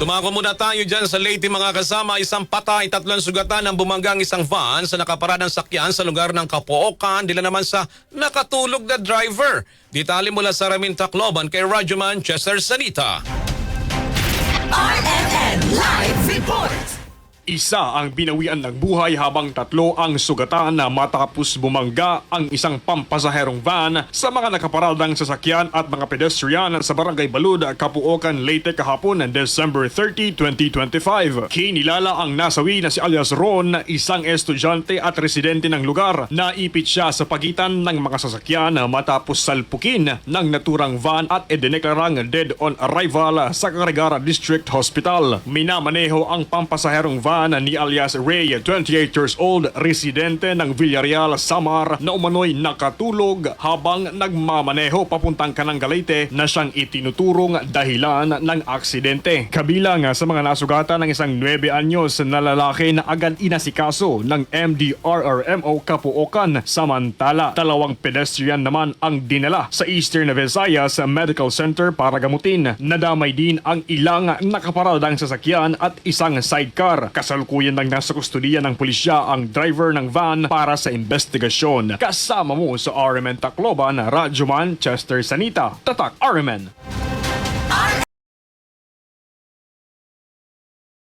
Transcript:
Tumako muna tayo dyan sa Leyte mga kasama. Isang patay, 3 sugatan ng bumanggang isang van sa nakaparadang sakyan sa lugar ng Capoocan. Dila naman sa nakatulog na driver. Detalye mula sa Ramin Tacloban kay Radyoman Chester Sanita. RMN Live Report! Isa ang binawian ng buhay habang 3 ang sugatan na matapos bumangga ang isang pampasaherong van sa mga nakaparadang sasakyan at mga pedestrian sa Barangay Balud, Capoocan, Leyte kahapon ng December 30, 2025. Kinilala ang nasawi na si alias Ron, isang estudyante at residente ng lugar. Naipit siya sa pagitan ng mga sasakyan matapos salpukin ng naturang van at idineklarang dead on arrival sa Carigara District Hospital. Minamaneho ang pampasaherong van ni alias Ray, 28 years old, residente ng Villarreal, Samar, na umano'y nakatulog habang nagmamaneho papuntang Kanang Leyte na siyang itinuturong dahilan ng aksidente. Kabilang sa mga nasugatan ng isang 9 anyos na lalaki na agad inasikaso ng MDRRMO Capoocan. Samantala, 2 pedestrian naman ang dinala sa Eastern Visayas Medical Center para gamutin. Nadamay din ang ilang nakaparadang sasakyan at isang sidecar. Kasalukuyan ng nasa kustudiya ng pulisya ang driver ng van para sa investigasyon. Kasama mo sa RMN Tacloban, Radyoman Chester Sanita. Tatak RMN.